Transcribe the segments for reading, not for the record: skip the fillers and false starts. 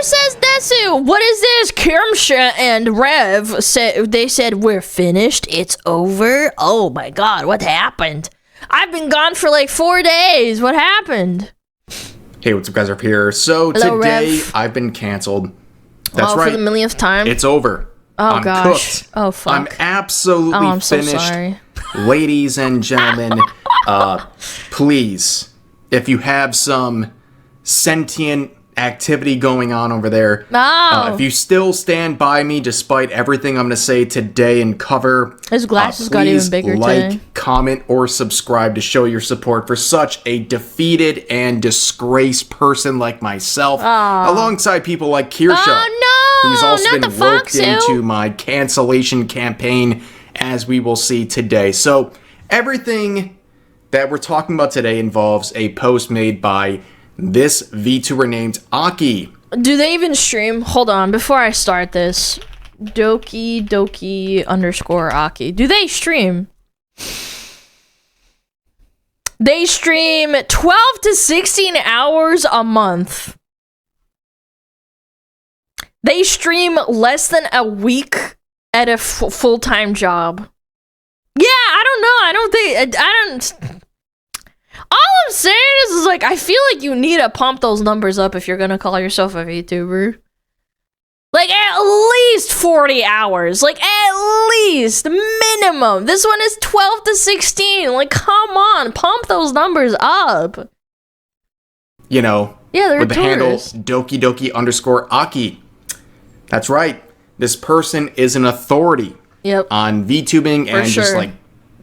Says Desu, what is this? Kirmsha and Rev said we're finished. It's over. Oh my god, what happened? I've been gone for like 4 days. What happened? Hey, what's up, guys? Up here. So hello, today Rev. I've been canceled. That's right. For the millionth time. It's over. Oh I'm gosh. cooked. Oh fuck. I'm absolutely I'm finished. So sorry. Ladies and gentlemen, please, if you have some sentient activity going on over there, No. if you still stand by me despite everything I'm going to say today and cover, His glasses got even bigger like, today. comment, or subscribe to show your support for such a defeated and disgraced person like myself, alongside people like Kirsha, who's also been roped into my cancellation campaign, as we will see today. So everything that we're talking about today involves a post made by this VTuber named Aki. Do they even stream? Hold on, before I start this. Doki _ Aki. Do they stream? They stream 12 to 16 hours a month. They stream less than a week at a full-time job. Yeah, I don't know. All I'm saying is like, I feel like you need to pump those numbers up if you're gonna call yourself a VTuber. Like, at least 40 hours. Like, at least. Minimum. This one is 12 to 16. Like, come on. Pump those numbers up. You know, yeah, they're with the handle tourists. Doki _ Aki. That's right. This person is an authority on VTubing and just like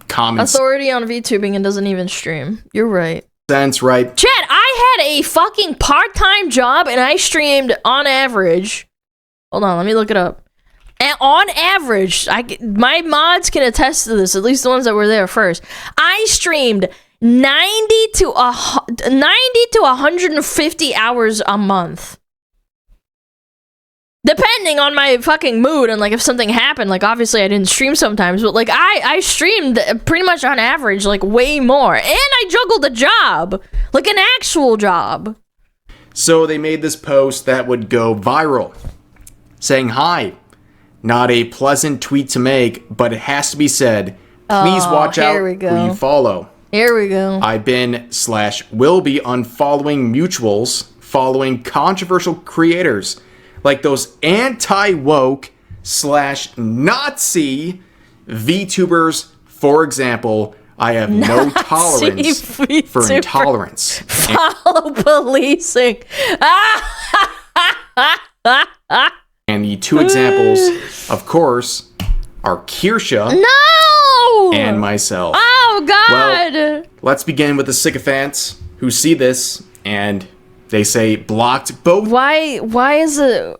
comments. Authority on VTubing and doesn't even stream. You're right. Sense, right? Chad, I had a fucking part-time job and I streamed on average. Hold on, let me look it up. And on average, my mods can attest to this, at least the ones that were there first. I streamed 90 to 150 hours a month. Depending on my fucking mood and like if something happened, like obviously I didn't stream sometimes, but like I streamed pretty much on average like way more. And I juggled a job, like an actual job. So they made this post that would go viral, saying, "Hi, not a pleasant tweet to make, but it has to be said. Please watch out who you follow. Here we go. I've been / will be unfollowing mutuals, following controversial creators like those anti-woke / Nazi VTubers. For example, I have no tolerance for intolerance. Follow policing." And the two examples, of course, are Kirsha and myself. Oh, God! Well, let's begin with the sycophants who see this and they say blocked both. Why is it...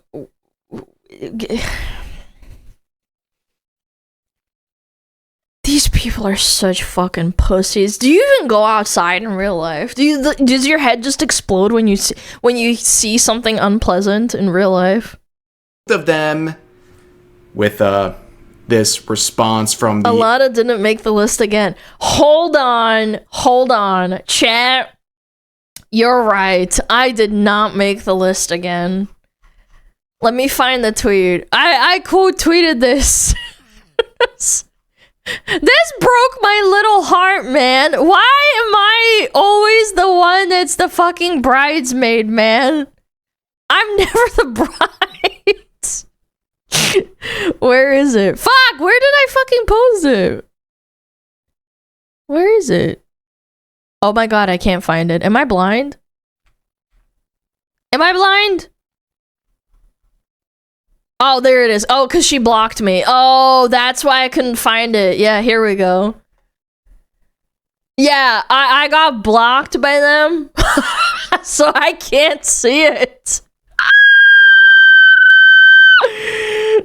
These people are such fucking pussies. Do you even go outside in real life? Does your head just explode when you see something unpleasant in real life? Of them with this response from the... Alana didn't make the list again. Hold on. Chat. You're right. I did not make the list again. Let me find the tweet. I quote tweeted this. This broke my little heart, man. Why am I always the one that's the fucking bridesmaid, man? I'm never the bride. Where is it? Fuck, where did I fucking post it? Where is it? Oh my god, I can't find it. Am I blind? Am I blind? Oh, there it is. Oh, because she blocked me. Oh, that's why I couldn't find it. Yeah, here we go. Yeah, I got blocked by them. So I can't see it.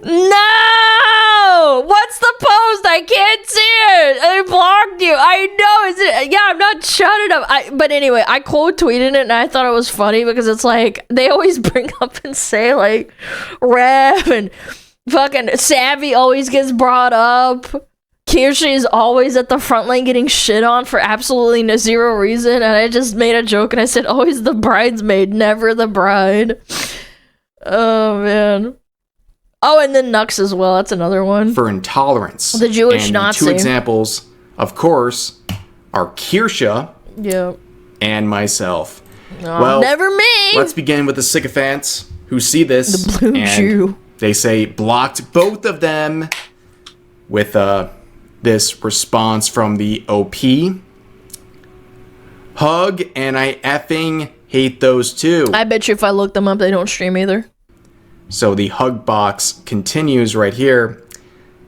No! What's the post? I can't see it. I blocked you. I know. Yeah, I'm not shutting up. But anyway, I quote tweeted it and I thought it was funny because it's like they always bring up and say like Rev and fucking Savvy always gets brought up. Kirsche is always at the front line getting shit on for absolutely zero reason, and I just made a joke and I said, always the bridesmaid, never the bride. Oh, man. Oh, and then Nux as well. That's another one. For intolerance. The Jewish and Nazi. Two examples, of course, are Kirsche and myself. Oh, well, never me. Let's begin with the sycophants who see this. The blue and Jew. They say blocked both of them with this response from the OP. Hug, and I effing hate those too. I bet you if I look them up, they don't stream either. So the hug box continues right here.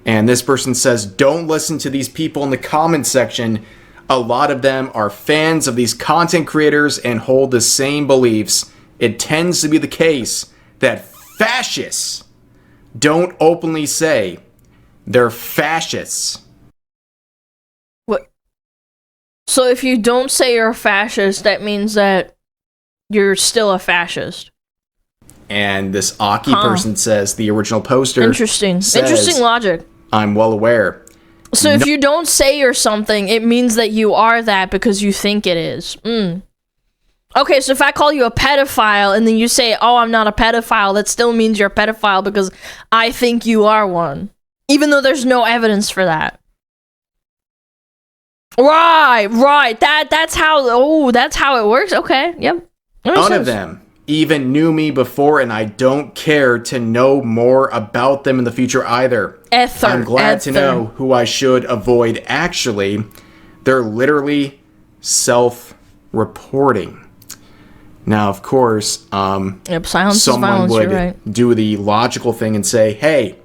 And this person says, don't listen to these people in the comment section. A lot of them are fans of these content creators and hold the same beliefs. It tends to be the case that fascists don't openly say they're fascists. What? So if you don't say you're a fascist, that means that you're still a fascist. And this Aki person says, the original poster. Interesting. Interesting logic. I'm well aware. So if you don't say you're something, it means that you are that because you think it is. Okay, so if I call you a pedophile and then you say, oh, I'm not a pedophile, that still means you're a pedophile because I think you are one. Even though there's no evidence for that. Right. That's how it works. Okay, yep. None of them even knew me before, and I don't care to know more about them in the future either. I'm glad to know who I should avoid. Actually, they're literally self-reporting. Now, of course, someone would do the logical thing and say, hey,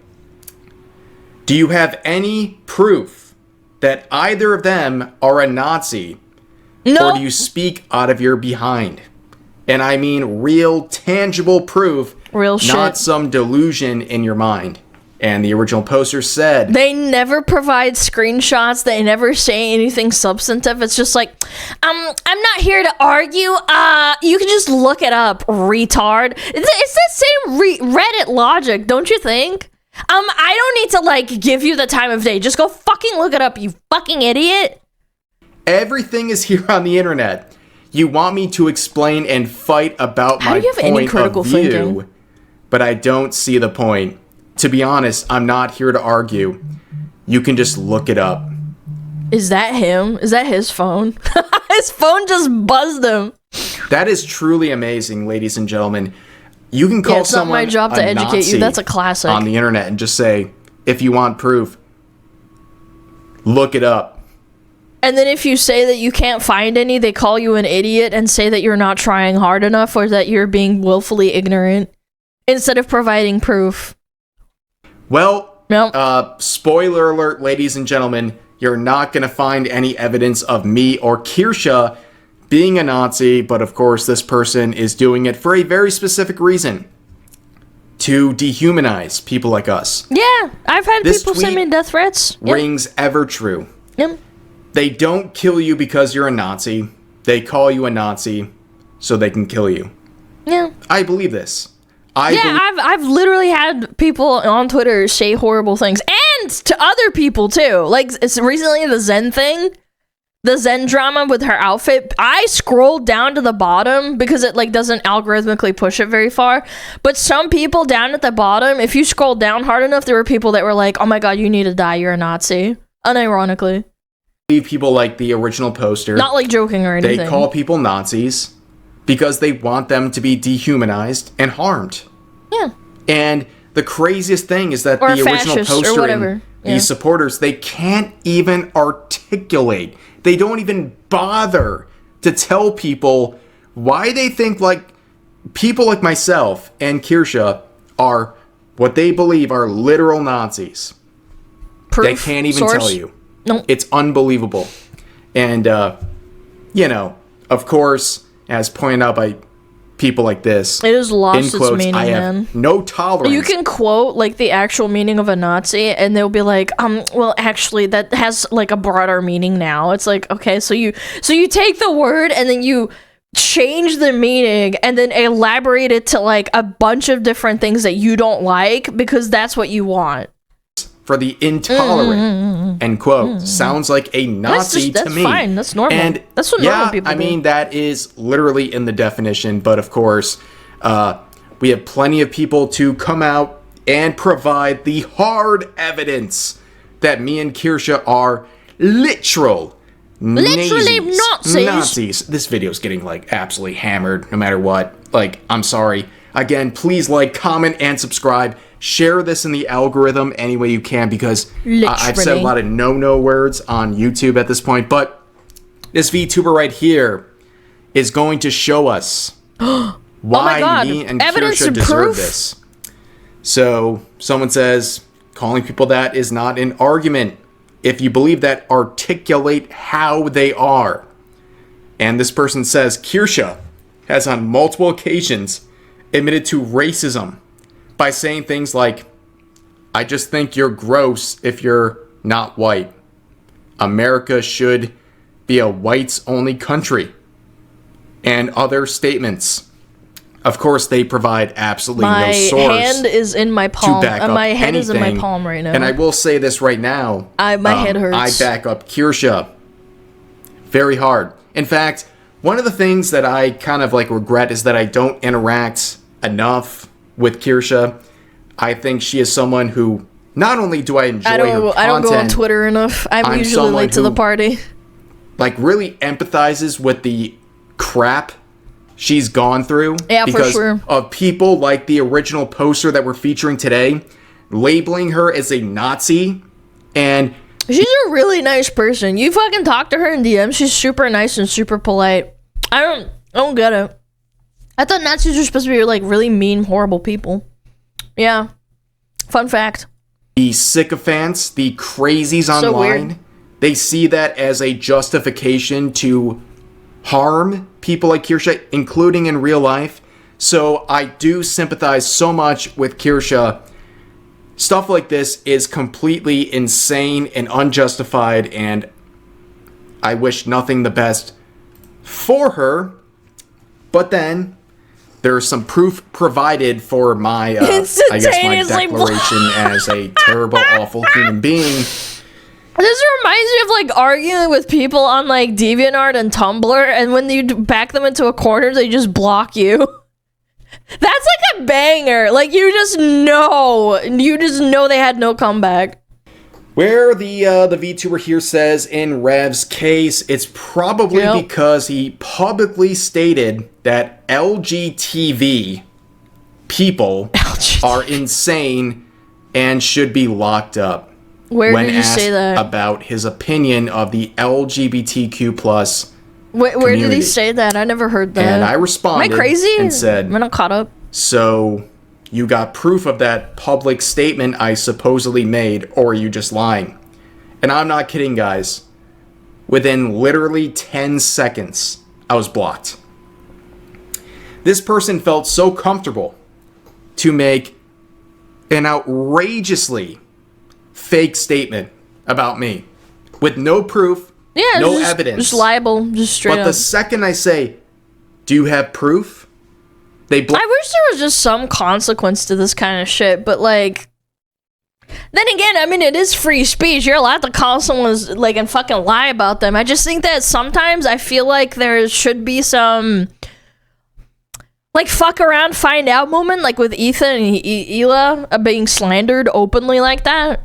do you have any proof that either of them are a Nazi? No. Or do you speak out of your behind? And I mean real, tangible proof, not some delusion in your mind. And the original poster said, they never provide screenshots. They never say anything substantive. It's just like, I'm not here to argue. You can just look it up, retard. It's the same Reddit logic, don't you think? I don't need to like give you the time of day. Just go fucking look it up, you fucking idiot. Everything is here on the internet. You want me to explain and fight about my point of view, but I don't see the point. To be honest, I'm not here to argue. You can just look it up. Is that him? Is that his phone? His phone just buzzed him. That is truly amazing, ladies and gentlemen. You can call someone not my job to educate Nazi you. That's a classic. On the internet and just say, if you want proof, look it up. And then if you say that you can't find any, they call you an idiot and say that you're not trying hard enough or that you're being willfully ignorant instead of providing proof. Well, spoiler alert, ladies and gentlemen, you're not going to find any evidence of me or Kirsche being a Nazi, but of course this person is doing it for a very specific reason. To dehumanize people like us. Yeah, I've had people send me death threats. Rings ever true. Yep. They don't kill you because you're a Nazi. They call you a Nazi so they can kill you. Yeah. I believe this. I've literally had people on Twitter say horrible things. And to other people, too. Like, it's recently the Zen thing. The Zen drama with her outfit. I scrolled down to the bottom because it, like, doesn't algorithmically push it very far. But some people down at the bottom, if you scroll down hard enough, there were people that were like, oh my god, you need to die, you're a Nazi. Unironically. People like the original poster. Not like joking or anything. They call people Nazis because they want them to be dehumanized and harmed. Yeah. And the craziest thing is that the original poster and these supporters, they can't even articulate. They don't even bother to tell people why they think like people like myself and Kirsche are what they believe are literal Nazis. Proof? They can't even tell you. Nope. It's unbelievable. And, you know, of course, as pointed out by people like this, it has lost quotes, its meaning, I have man. No tolerance. You can quote, like, the actual meaning of a Nazi, and they'll be like, well, actually, that has, like, a broader meaning now. It's like, okay, so you take the word, and then you change the meaning, and then elaborate it to, like, a bunch of different things that you don't like, because that's what you want. for the intolerant, end quote. Sounds like a Nazi to me. That's fine. That's normal. And that's what normal people do. I mean, that is literally in the definition. But of course, we have plenty of people to come out and provide the hard evidence that me and Kirsha are literally Nazis. This video is getting like absolutely hammered no matter what. Like, I'm sorry. Again, please like, comment, and subscribe. Share this in the algorithm any way you can, because I've said a lot of no words on YouTube at this point. But this VTuber right here is going to show us why me and Kirsha deserve this. So someone says, calling people that is not an argument. If you believe that, articulate how they are. And this person says, Kirsha has on multiple occasions admitted to racism by saying things like, I just think you're gross if you're not white. America should be a whites-only country. And other statements. Of course, they provide absolutely no source. My hand is in my palm. My head is in my palm right now. And I will say this right now. My head hurts. I back up Kirsha very hard. In fact, one of the things that I kind of like regret is that I don't interact enough with Kirsha. I think she is someone who not only do I enjoy her content, I don't go on Twitter enough. I'm usually late to the party. Like, really empathizes with the crap she's gone through, because of people like the original poster that we're featuring today labeling her as a Nazi. And she's a really nice person. You fucking talk to her in DM. She's super nice and super polite. I don't get it. I thought Nazis were supposed to be like really mean, horrible people. Yeah. Fun fact. The sycophants, the crazies online, they see that as a justification to harm people like Kirsha, including in real life. So I do sympathize so much with Kirsha. Stuff like this is completely insane and unjustified, and I wish nothing the best for her. But then there's some proof provided for my, I guess, my declaration as a terrible, awful human being. This reminds me of like arguing with people on like DeviantArt and Tumblr, and when you back them into a corner, they just block you. That's like a banger. Like, you just know they had no comeback. Where the VTuber here says, in Rev's case, it's probably because he publicly stated that LGTV people are insane and should be locked up. Where did you say that? About his opinion of the LGBTQ plus Where did he say that? I never heard that. And I responded. Am I crazy? And said, I'm not caught up. So you got proof of that public statement I supposedly made, or are you just lying? And I'm not kidding, guys. Within literally 10 seconds, I was blocked. This person felt so comfortable to make an outrageously fake statement about me with no proof, no evidence. Just liable, just straight up. But the second I say, do you have proof? I wish there was just some consequence to this kind of shit, but like, then again, I mean, it is free speech. You're allowed to call someone like and fucking lie about them. I just think that sometimes I feel like there should be some like fuck around, find out moment, like with Ethan and Hila being slandered openly like that.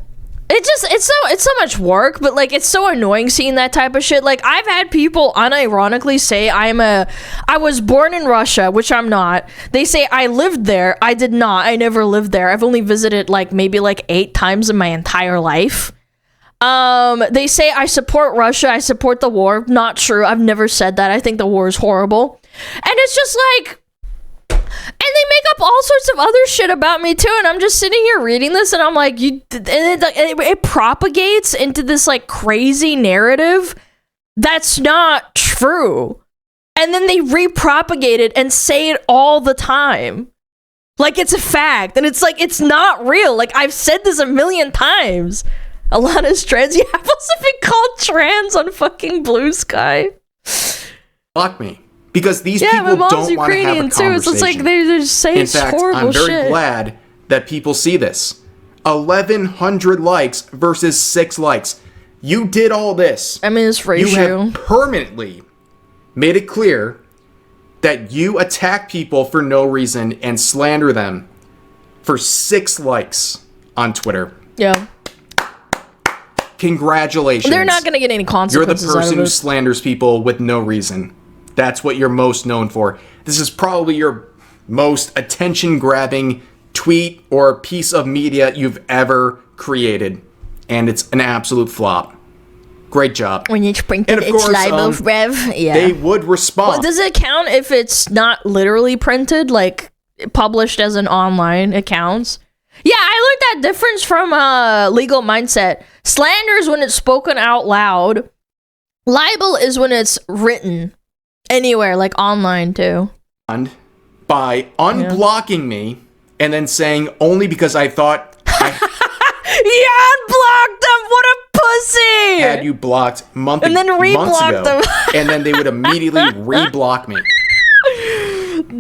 It's so much work, but like it's so annoying seeing that type of shit. Like, I've had people unironically say I was born in Russia, which I'm not. They say I lived there. I did not. I never lived there. I've only visited like maybe like 8 times in my entire life. They say I support Russia. I support the war. Not true. I've never said that. I think the war is horrible. And it's just like, and they make up all sorts of other shit about me too, and I'm just sitting here reading this, and I'm like, it propagates into this like crazy narrative that's not true, and then they repropagate it and say it all the time, like it's a fact, and it's like it's not real. Like, I've said this a million times. Alana's trans. You have also been called trans on fucking Blue Sky. Fuck me. Because these people don't want to have a conversation. So it's like they're just saying horrible shit. In fact, I'm very glad that people see this. 1,100 likes versus 6 likes. You did all this. I mean, it's ratio. You have permanently made it clear that you attack people for no reason and slander them for 6 likes on Twitter. Yeah. Congratulations. They're not going to get any consequences. You're the person who slanders people with no reason. That's what you're most known for. This is probably your most attention-grabbing tweet or piece of media you've ever created. And it's an absolute flop. Great job. When you print it, it's libel, Rev. Yeah. They would respond. Well, does it count if it's not literally printed, like published as an online account? Yeah, I learned that difference from Legal Mindset. Slander is when it's spoken out loud. Libel is when it's written anywhere, like online too. By unblocking me and then saying only because I thought you unblocked them. What a pussy! Had you blocked months ago, them. And then they would immediately reblock me.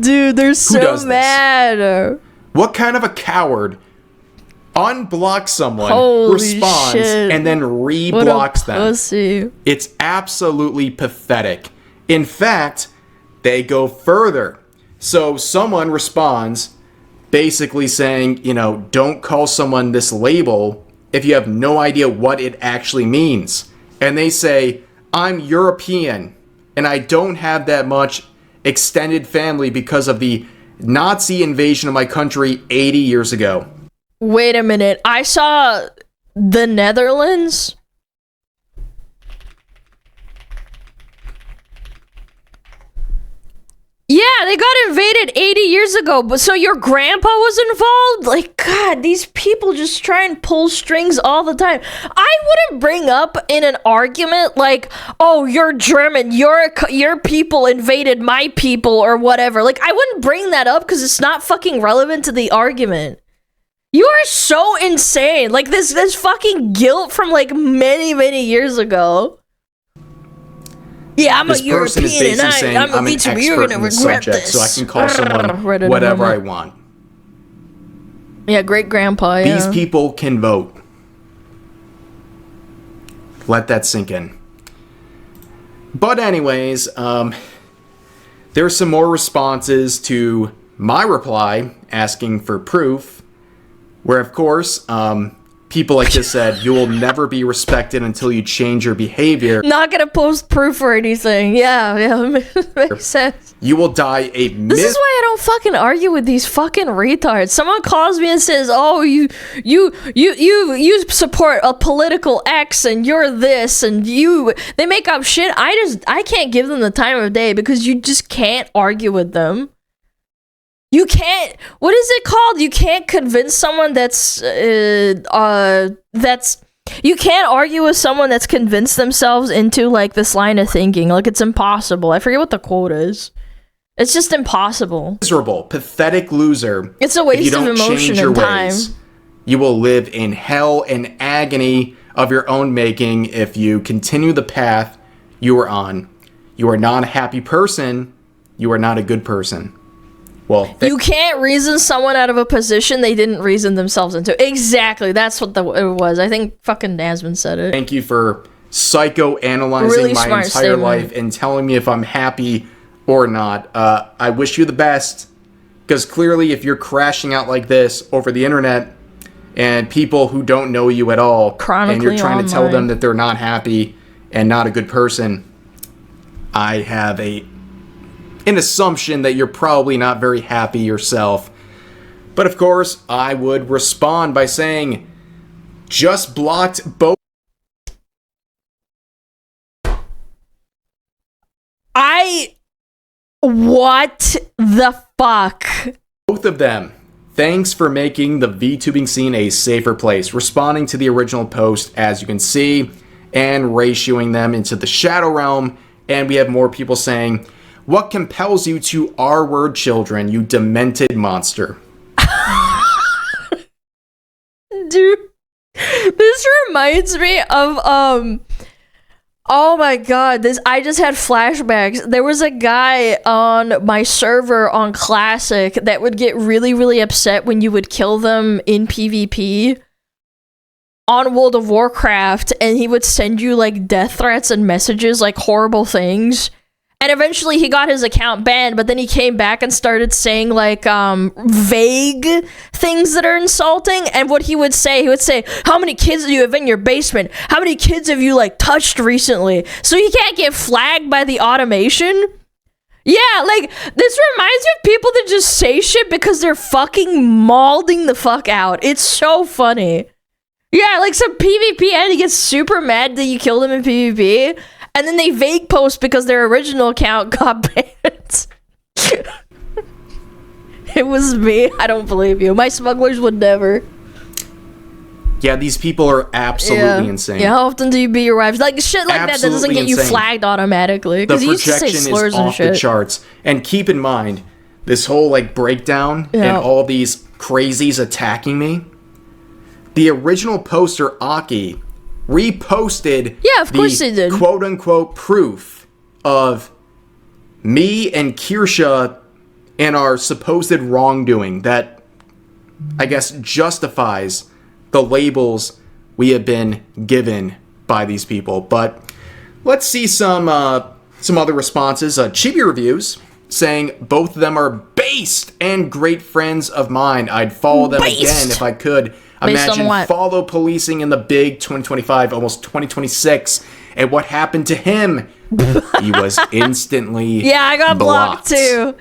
Dude, they're so mad. This? What kind of a coward unblocks someone, responds, and then reblocks them? Pussy. It's absolutely pathetic. In fact, they go further. So someone responds basically saying, don't call someone this label if you have no idea what it actually means. And they say, I'm European and I don't have that much extended family because of the Nazi invasion of my country 80 years ago. Wait a minute. I saw the Netherlands. Yeah, they got invaded 80 years ago, but so your grandpa was involved? Like, God, these people just try and pull strings all the time. I wouldn't bring up in an argument like, oh, you're German, your people invaded my people or whatever. Like, I wouldn't bring that up because it's not fucking relevant to the argument. You are so insane. Like, this fucking guilt from, like, many, many years ago. Yeah, I'm a European, and I'm a VTuber. You're gonna regret this. So I can call someone whatever I want. Yeah, great grandpa. Yeah. These people can vote. Let that sink in. But anyways, there's some more responses to my reply asking for proof, where of course, people like this said, you will never be respected until you change your behavior. Not gonna post proof or anything. Yeah, makes sense. You will die a This is why I don't fucking argue with these fucking retards. Someone calls me and says, oh, you support a political X and you're this and they make up shit. I can't give them the time of day because you just can't argue with them. You can't, what is it called? You can't convince someone you can't argue with someone that's convinced themselves into, like, this line of thinking. Like, it's impossible. I forget what the quote is. It's just impossible. Miserable, pathetic loser. It's a waste of emotion and time. You will live in hell and agony of your own making if you continue the path you are on. You are not a happy person. You are not a good person. Well, you can't reason someone out of a position they didn't reason themselves into. Exactly. That's what it was. I think fucking Nasman said it. Thank you for psychoanalyzing my entire life and telling me if I'm happy or not. I wish you the best, because clearly if you're crashing out like this over the internet and people who don't know you at all, and you're trying to tell them that they're not happy and not a good person, I have an assumption that you're probably not very happy yourself. But of course, I would respond by saying, just blocked both. What the fuck? Both of them. Thanks for making the VTubing scene a safer place. Responding to the original post, as you can see, and ratioing them into the shadow realm. And we have more people saying, what compels you to R-word children, you demented monster? Dude, this reminds me of, oh my god, I just had flashbacks. There was a guy on my server on Classic that would get really, really upset when you would kill them in PvP. on World of Warcraft, and he would send you like death threats and messages, like horrible things. And eventually he got his account banned, but then he came back and started saying like vague things that are insulting. And what he would say, how many kids do you have in your basement? How many kids have you like touched recently? So he can't get flagged by the automation. Yeah, like, this reminds me of people that just say shit because they're fucking mauling the fuck out. It's so funny. Yeah, like some PvP and he gets super mad that you killed him in PvP. And then they vague post because their original account got banned. It was me. I don't believe you. My smugglers would never. Yeah, these people are absolutely insane. Yeah, how often do you beat your wife? Like shit like that doesn't get you flagged automatically. The projection is off the charts. And keep in mind, this whole like breakdown and all these crazies attacking me. The original poster, Aki, reposted the quote-unquote proof of me and Kirsha and our supposed wrongdoing that, I guess, justifies the labels we have been given by these people. But let's see some other responses. Chibi Reviews saying both of them are based and great friends of mine. I'd follow them again if I could. Imagine follow policing in the big 2025, almost 2026, and what happened to him? He was instantly I got blocked too.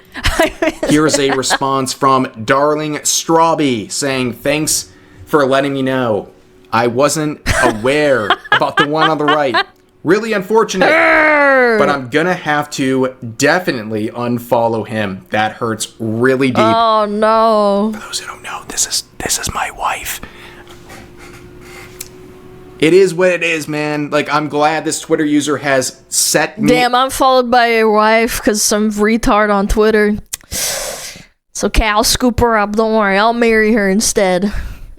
Here's a response from Darling Strawby saying, thanks for letting me know. I wasn't aware about the one on the right. Really unfortunate, but I'm gonna have to definitely unfollow him. That hurts really deep. Oh no. For those who don't know, this is my wife. It is what it is, man. Like, I'm glad this Twitter user has set me... Damn, I'm followed by your wife because some retard on Twitter. It's okay, I'll scoop her up. Don't worry, I'll marry her instead.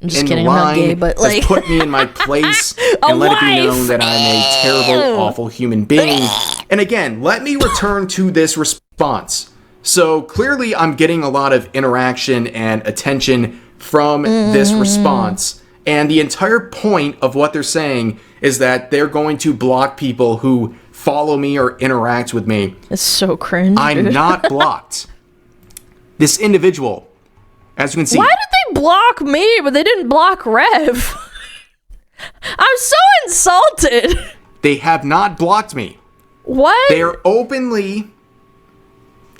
I'm just kidding, I'm not gay, but like... has put me in my place and let it be known that I'm a terrible, awful human being. And again, let me return to this response. So, clearly, I'm getting a lot of interaction and attention from this response. And the entire point of what they're saying is that they're going to block people who follow me or interact with me. It's so cringe. I'm not blocked. This individual, as you can see... Why did they block me, but they didn't block Rev? I'm so insulted. They have not blocked me. What? They're openly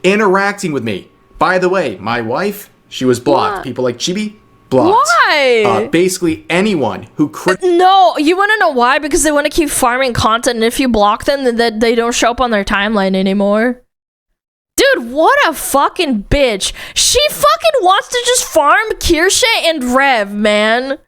interacting with me. By the way, my wife, she was blocked. What? People like Chibi, blocked. Why? Basically anyone who... No, you want to know why? Because they want to keep farming content, and if you block them, then they don't show up on their timeline anymore. Dude, what a fucking bitch. She fucking wants to just farm Kirsha and Rev, man.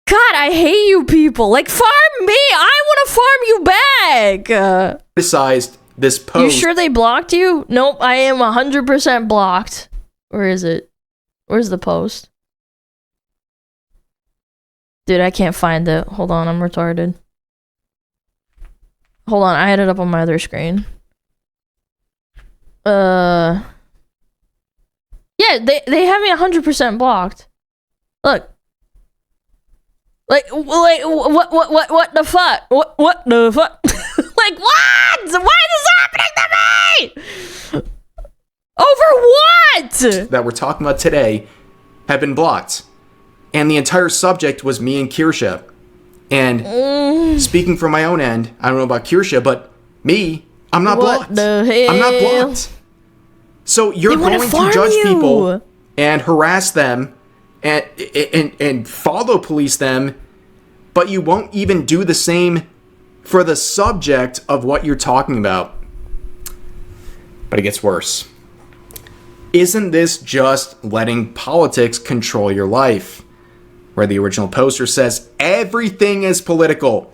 God, I hate you people. Like, farm me. I want to farm you back. Criticized this post. You sure they blocked you? Nope, I am 100% blocked. Where is it? Where's the post? Dude, I can't find it. Hold on, I'm retarded. Hold on, I had it up on my other screen. Yeah, they have me 100% blocked. Look. Like, what the fuck? What the fuck? Like, what? Why is this happening to me? Over what? That we're talking about today have been blocked. And the entire subject was me and Kirsha. And speaking from my own end, I don't know about Kirsha, but me, I'm not blocked. What the hell? I'm not blocked. So you're going to judge people and harass them and follow police them, but you won't even do the same for the subject of what you're talking about. But it gets worse. Isn't this just letting politics control your life? Where the original poster says everything is political.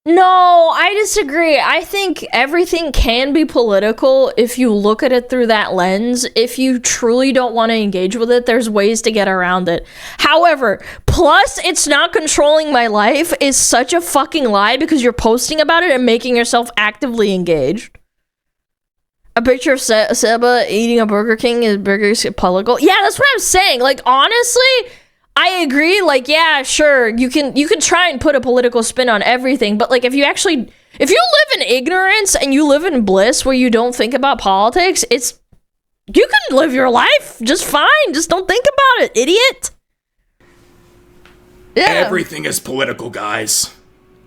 No, I disagree. I think everything can be political if you look at it through that lens. If you truly don't want to engage with it, there's ways to get around it. However, plus it's not controlling my life is such a fucking lie because you're posting about it and making yourself actively engaged. A picture of Seba eating a Burger King is burgers political. Yeah, that's what I'm saying. Like, honestly, I agree. Like, yeah, sure, you can try and put a political spin on everything, but like, if you live in ignorance and you live in bliss where you don't think about politics, you can live your life just fine. Just don't think about it, idiot. Yeah. Everything is political, guys.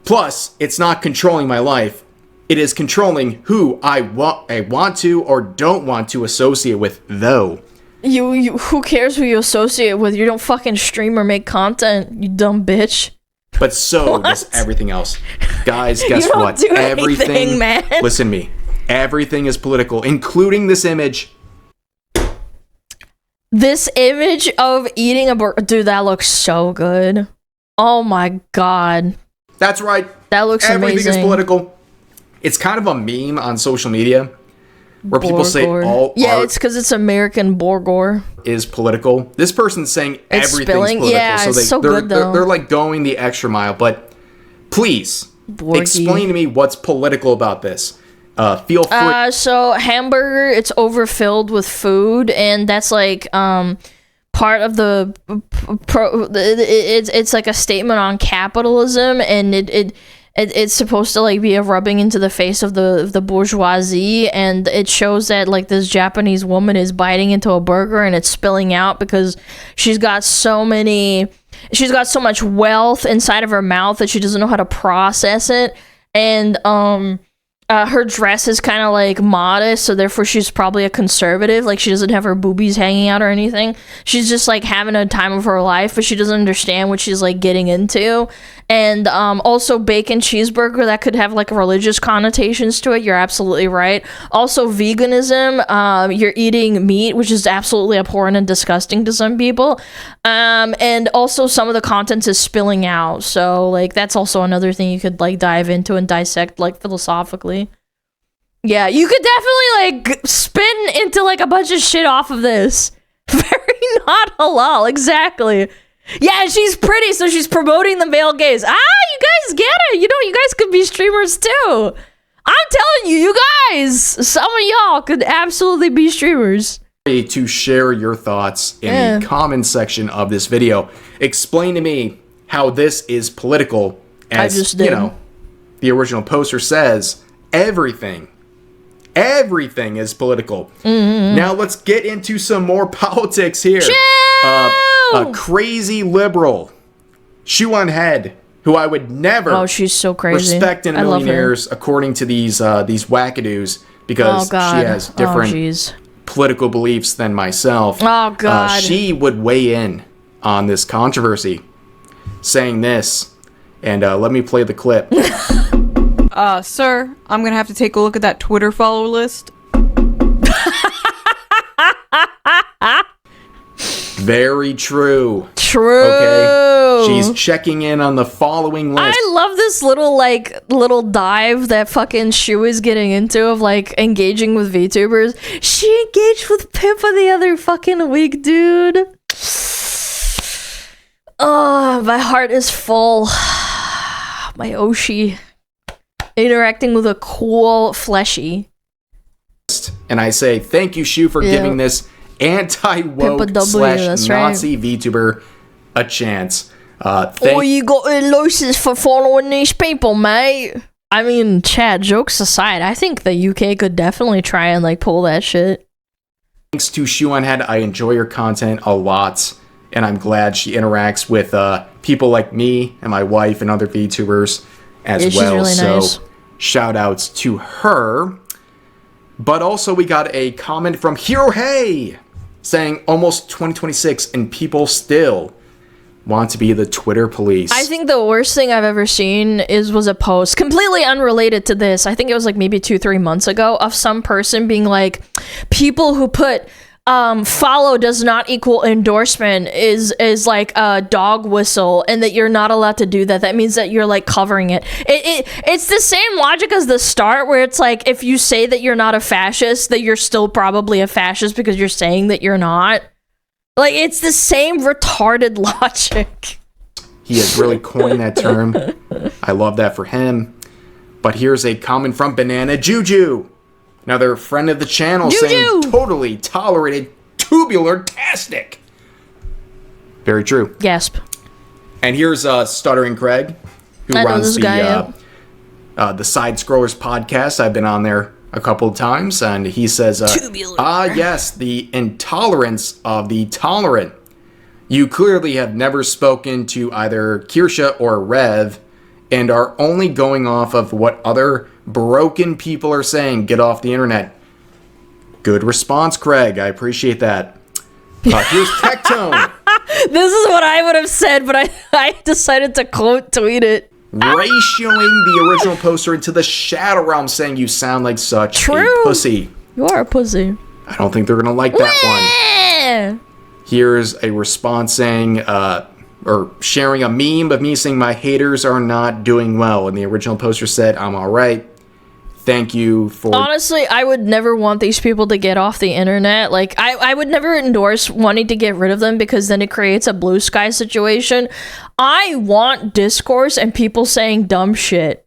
Plus, it's not controlling my life. It is controlling who I want to or don't want to associate with, though. You who cares who you associate with? You don't fucking stream or make content, you dumb bitch. But so does everything else. Guys, guess what? Everything, man. Listen to me. Everything is political, including this image. This image of eating a burger. Dude, that looks so good. Oh my god. That's right. That looks amazing. Everything is political. It's kind of a meme on social media where people say all art it's because it's American Borgor is political. This person's saying everything's political. Yeah, so it's so good though. They're like going the extra mile, but please explain to me what's political about this. Feel free. So hamburger, it's overfilled with food, and that's like part of the it's like a statement on capitalism, and it's supposed to like be a rubbing into the face of the bourgeoisie, and it shows that like this Japanese woman is biting into a burger and it's spilling out because she's got so much wealth inside of her mouth that she doesn't know how to process it, and her dress is kind of like modest, so therefore she's probably a conservative. Like, she doesn't have her boobies hanging out or anything. She's just like having a time of her life, but she doesn't understand what she's like getting into. And also bacon cheeseburger, that could have like religious connotations to it. You're absolutely right. Also veganism, you're eating meat, which is absolutely abhorrent and disgusting to some people. And also some of the content is spilling out, so like that's also another thing you could like dive into and dissect like philosophically. Yeah, you could definitely like spin into like a bunch of shit off of this. Very not halal, exactly. Yeah, she's pretty, so she's promoting the male gaze. You guys get it. You know, you guys could be streamers too. I'm telling you, you guys, some of y'all could absolutely be streamers. To share your thoughts in the comment section of this video. Explain to me how this is political, as you know, the original poster says, everything is political. Mm-hmm. Now let's get into some more politics here. A crazy liberal, shoe on head, who I would never she's so crazy. Respect in a million years, according to these wackadoos, because she has different political beliefs than myself. Oh god. She would weigh in on this controversy, saying this, and let me play the clip. Sir, I'm gonna have to take a look at that Twitter follow list. Very true. True. Okay. She's checking in on the following list. I love this little dive that fucking Shu is getting into of like engaging with VTubers. She engaged with Pippa the other fucking week, dude. Oh, my heart is full. My Oshi. Interacting with a cool fleshy. And I say thank you, Shu, for giving this anti-woke / Nazi VTuber a chance. You got a license for following these people, mate. I mean, Chad, jokes aside, I think the UK could definitely try and like pull that shit. Thanks to Shoe on Head, I enjoy your content a lot, and I'm glad she interacts with people like me and my wife and other VTubers as well. Really nice. So shout outs to her. But also we got a comment from Hero Hey saying almost 2026 and people still want to be the Twitter police. I think the worst thing I've ever seen was a post completely unrelated to this. I think it was like maybe 2-3 months ago of some person being like, people who put follow does not equal endorsement is like a dog whistle, and that you're not allowed to do that. That means that you're like covering it. It's the same logic as the start, where it's like, if you say that you're not a fascist, that you're still probably a fascist because you're saying that you're not. Like, it's the same retarded logic. He has really coined that term. I love that for him. But here's a comment from Banana Juju. Another friend of the channel saying totally tolerated tubular-tastic. Very true. Gasp. And here's Stuttering Craig, who runs the Side Scrollers podcast. I've been on there a couple of times, and he says, yes, the intolerance of the tolerant. You clearly have never spoken to either Kirsha or Rev, and are only going off of what other broken people are saying. Get off the internet. Good response, Craig. I appreciate that. Here's Tectone. This is what I would have said, but I decided to quote tweet it. Ratioing the original poster into the Shadow Realm, saying you sound like such a pussy. You are a pussy. I don't think they're going to like that one. Here's a response saying, or sharing a meme of me saying my haters are not doing well. And the original poster said, I'm alright. Thank you for... Honestly, I would never want these people to get off the internet. Like, I would never endorse wanting to get rid of them because then it creates a blue sky situation. I want discourse and people saying dumb shit.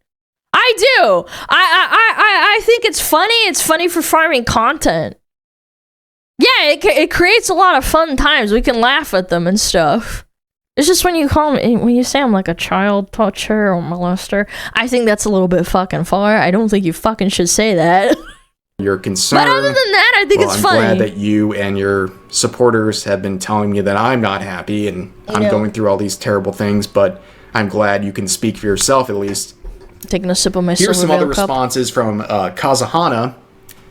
I do. I think it's funny. It's funny for farming content. Yeah, it creates a lot of fun times. We can laugh at them and stuff. It's just when you say I'm like a child toucher or molester, I think that's a little bit fucking far. I don't think you fucking should say that. You're concerned. But other than that, I think it's funny. I'm glad that you and your supporters have been telling me that I'm not happy and I'm going through all these terrible things, but I'm glad you can speak for yourself at least. Taking a sip of my Here's some other cup. responses from Kazahana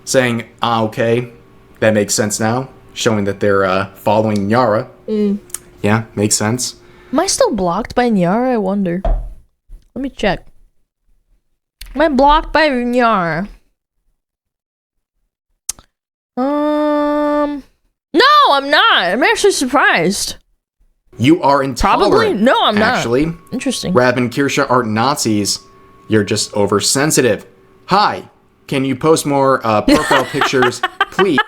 saying, okay, that makes sense now, showing that they're following Nyara. Yeah, makes sense. Am I still blocked by Nyara? I wonder. Let me check. Am I blocked by Nyara? No, I'm not. I'm actually surprised. You are intolerant. Probably? No, I'm not. Actually. Interesting. Rav and Kirsha aren't Nazis. You're just oversensitive. Hi, can you post more profile pictures, please?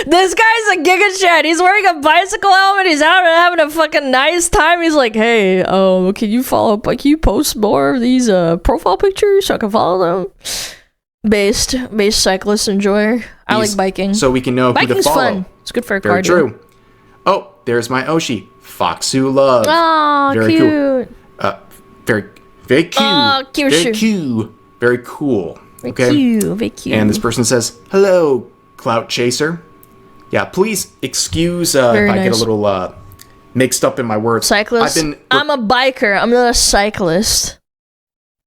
This guy's a Giga Chad. He's wearing a bicycle helmet. He's out and having a fucking nice time. He's like, hey, can you follow up? Like, can you post more of these profile pictures so I can follow them? Based cyclist enjoyer. I like biking. So we can know who to Biking's follow. Fun. It's good for a Very cardio. true. Oh, there's my Oshi. Foxu Love. Oh, very cute. Cool. Very cute. Oh, cute. Very cute. Very cool. Very okay. cute. Very cute. And this person says, hello, Clout Chaser. Yeah, please excuse if I get a little mixed up in my words. Cyclist? I'm a biker. I'm not a cyclist.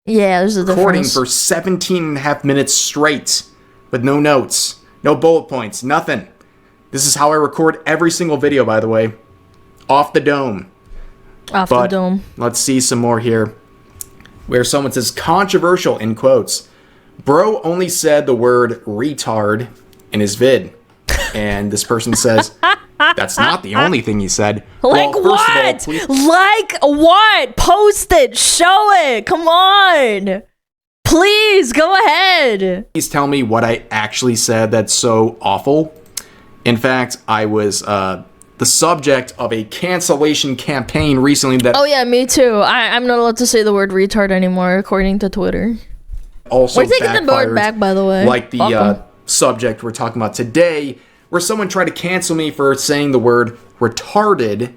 Yeah, there's a difference. Recording for 17 and a half minutes straight with no notes, no bullet points, nothing. This is how I record every single video, by the way. Off the dome. Off the dome. Let's see some more here. Where someone says, controversial in quotes. Bro only said the word retard in his vid. And this person says, that's not the only thing he said. Like well, what? All, like what? Post it. Show it. Come on. Please, go ahead. Please tell me what I actually said that's so awful. In fact, I was the subject of a cancellation campaign recently that... Oh yeah, me too. I'm not allowed to say the word retard anymore, according to Twitter. Also we're taking the board back, by the way. Like the subject we're talking about today, where someone tried to cancel me for saying the word retarded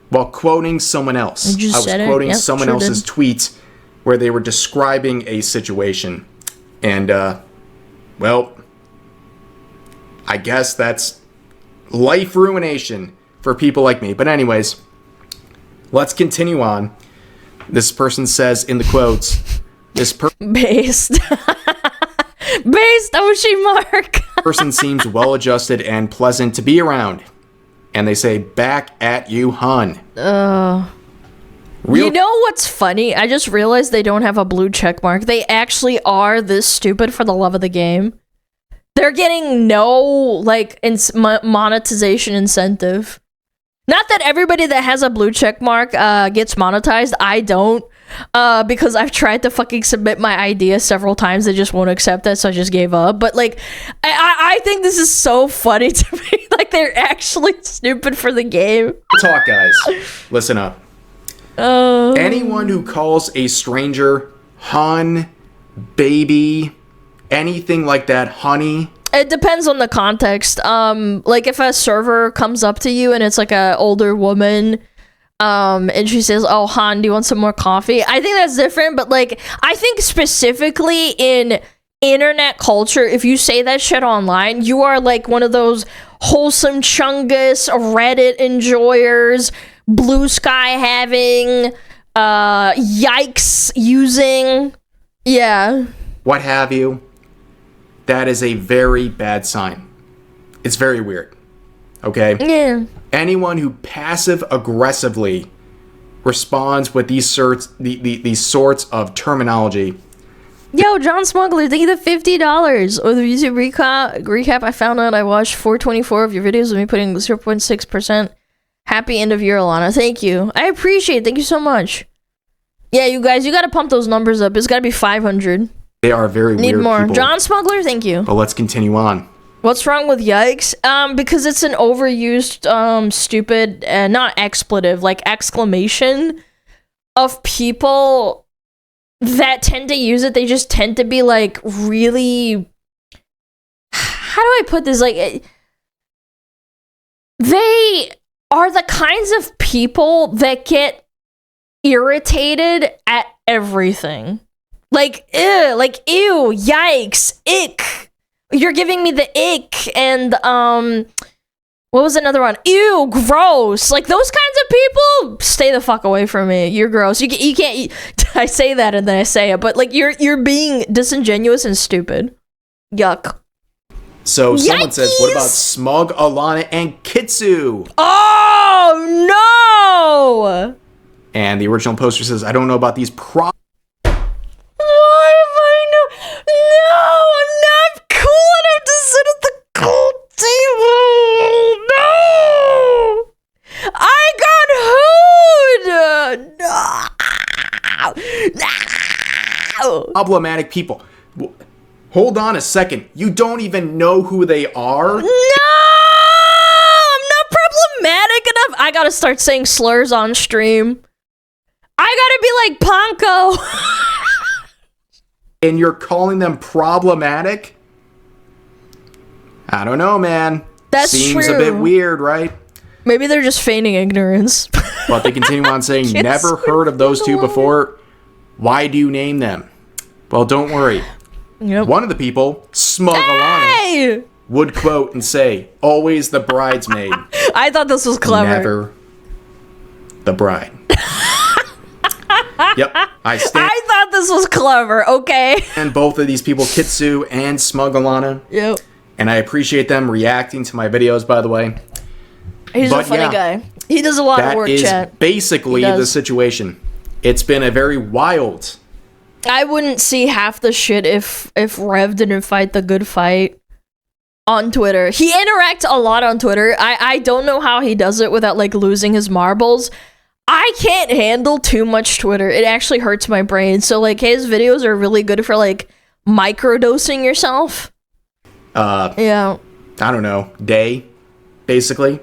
while quoting someone else. I was quoting someone else's tweet where they were describing a situation. And, well, I guess that's life ruination for people like me. But anyways, let's continue on. This person says in the quotes, Based Oshi Mark. person seems well-adjusted and pleasant to be around. And they say, back at you, hun. You know what's funny? I just realized they don't have a blue check mark. They actually are this stupid for the love of the game. They're getting no, like, monetization incentive. Not that everybody that has a blue check mark gets monetized. I don't. Because I've tried to fucking submit my idea several times. They just won't accept it, so I just gave up. But, like, I think this is so funny to me. Like, they're actually stupid for the game. Talk, guys. Listen up. Anyone who calls a stranger hun, baby, anything like that, honey. It depends on the context. Like if a server comes up to you and it's like a older woman, and she says, "Oh, Han, do you want some more coffee?" I think that's different, but like I think specifically in internet culture, if you say that shit online, you are like one of those wholesome chungus Reddit enjoyers, blue sky having, yikes using, yeah. What have you. That is a very bad sign. It's very weird. Okay? Yeah. Anyone who passive-aggressively responds with these sorts of terminology. Yo, John Smuggler, thank you the $50. Or the YouTube recap, I found out I watched 424 of your videos with me putting 0.6%. Happy end of year, Alana. Thank you. I appreciate it. Thank you so much. Yeah, you guys, you gotta pump those numbers up. It's gotta be 500. They are very Need weird more. people. John Smuggler, thank you. But let's continue on. What's wrong with yikes? Because it's an overused, stupid, not expletive, like exclamation of people that tend to use it. They just tend to be like really, how do I put this? Like, they are the kinds of people that get irritated at everything. Like, ew, yikes, ick. You're giving me the ick, and, what was another one? Ew, gross. Like, those kinds of people, stay the fuck away from me. You're gross. You can't, I say that and then I say it, but, like, you're being disingenuous and stupid. Yuck. So, someone says, what about SmugAlana and Kitsu? Oh, no! And the original poster says, I don't know about these Why have I no? No, I'm not cool enough to sit at the cold table. No, I got hooed. No. problematic people. Hold on a second. You don't even know who they are? No, I'm not problematic enough. I gotta start saying slurs on stream. I gotta be like Ponko. And you're calling them problematic? I don't know, man. That's Seems true. a bit weird, right? Maybe they're just feigning ignorance. But they continue on saying, never heard of those two before. Why do you name them? Well, don't worry. Yep. One of the people, SmugAlana, would quote and say, always the bridesmaid. I thought this was clever. Never the bride. Yep, I thought this was clever, okay? and both of these people, Kitsu and SmugAlana. Yep. And I appreciate them reacting to my videos, by the way. He's a funny guy. He does a lot of work, That is chat. basically the situation. It's been a very wild. I wouldn't see half the shit if Rev didn't fight the good fight on Twitter. He interacts a lot on Twitter. I don't know how he does it without like losing his marbles. I can't handle too much Twitter. It actually hurts my brain. So like his videos are really good for like microdosing yourself. Yeah. I don't know, day, basically.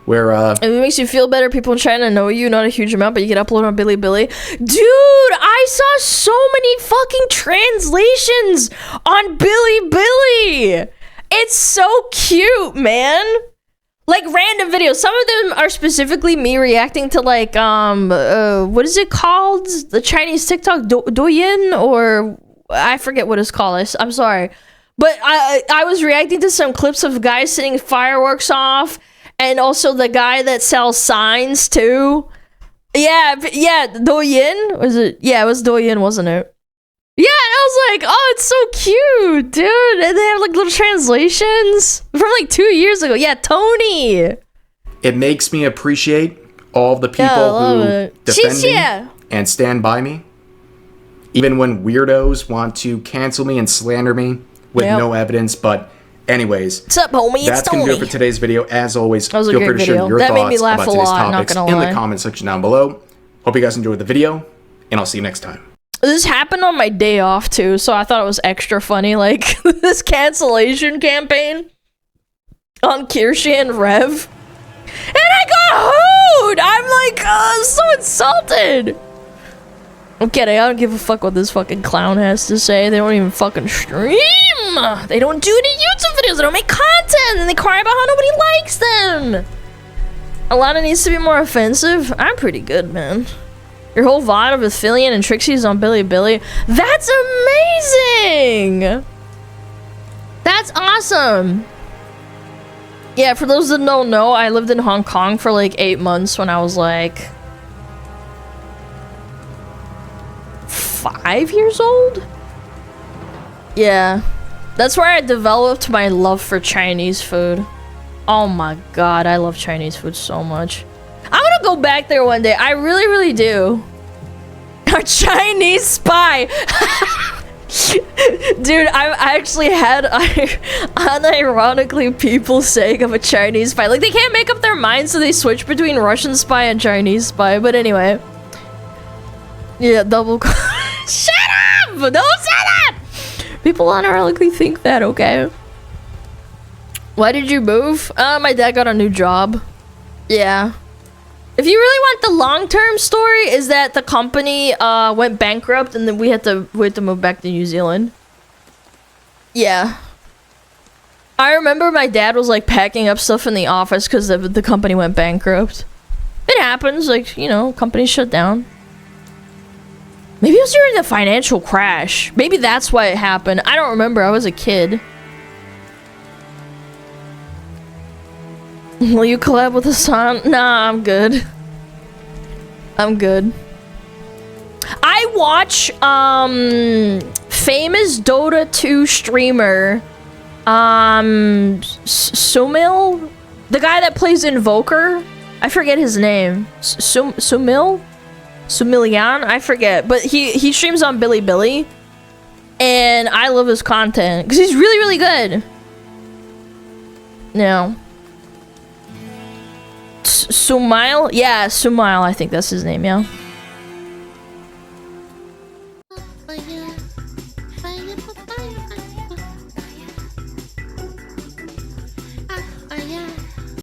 Where if it makes you feel better, people in China know you, not a huge amount, but you can upload on Bilibili. Dude, I saw so many fucking translations on Bilibili. It's so cute, man. Like random videos. Some of them are specifically me reacting to like what is it called? The Chinese TikTok Douyin, or I forget what it's called. I'm sorry. But I was reacting to some clips of guys setting fireworks off. And also the guy that sells signs too. Yeah, Douyin? Was it? Yeah, it was Douyin, wasn't it? Yeah, and I was like, oh, it's so cute, dude. And they have like little translations from like 2 years ago. Yeah, Tony. it makes me appreciate all the people who defend me and stand by me. Even when weirdos want to cancel me and slander me with no evidence, but anyways, what's up, homie? That's going to do it for today's video. As always, that was a feel great free to share video. your That made me thoughts laugh about a today's lot, not topics gonna in lie. the comment section down below. Hope you guys enjoyed the video, and I'll see you next time. This happened on my day off too, so I thought it was extra funny. Like this cancellation campaign on Kirsche and Rev, and I got hooed. I'm like, so insulted. I'm kidding, I don't give a fuck what this fucking clown has to say. They don't even fucking stream. They don't do any YouTube videos. They don't make content, and they cry about how nobody likes them. Alana needs to be more offensive. I'm pretty good, man. Your whole VOD of Athelian and Trixie's on Billy. That's amazing! That's awesome! Yeah, for those that don't know, I lived in Hong Kong for like 8 months when I was like 5 years old? Yeah. That's where I developed my love for Chinese food. Oh my god, I love Chinese food so much. I want to go back there one day. I really, really do. A Chinese spy. Dude, I actually had unironically people saying I'm a Chinese spy. Like, they can't make up their minds, so they switch between Russian spy and Chinese spy. But anyway. Yeah, double... Shut up! Don't say that! People unironically think that, okay? Why did you move? My dad got a new job. Yeah. If you really want the long-term story, is that the company went bankrupt and then we had to move back to New Zealand. Yeah. I remember my dad was like packing up stuff in the office because the company went bankrupt. It happens, like, you know, companies shut down. Maybe it was during the financial crash. Maybe that's why it happened. I don't remember, I was a kid. Will you collab with Hassan? Nah, I'm good. I'm good. I watch, famous Dota 2 streamer, Sumil? The guy that plays Invoker? I forget his name. Sumil? Sumilian? I forget. But he streams on Billy. And I love his content. Because he's really, really good. No. Sumail? Yeah, Sumail, I think that's his name, yeah.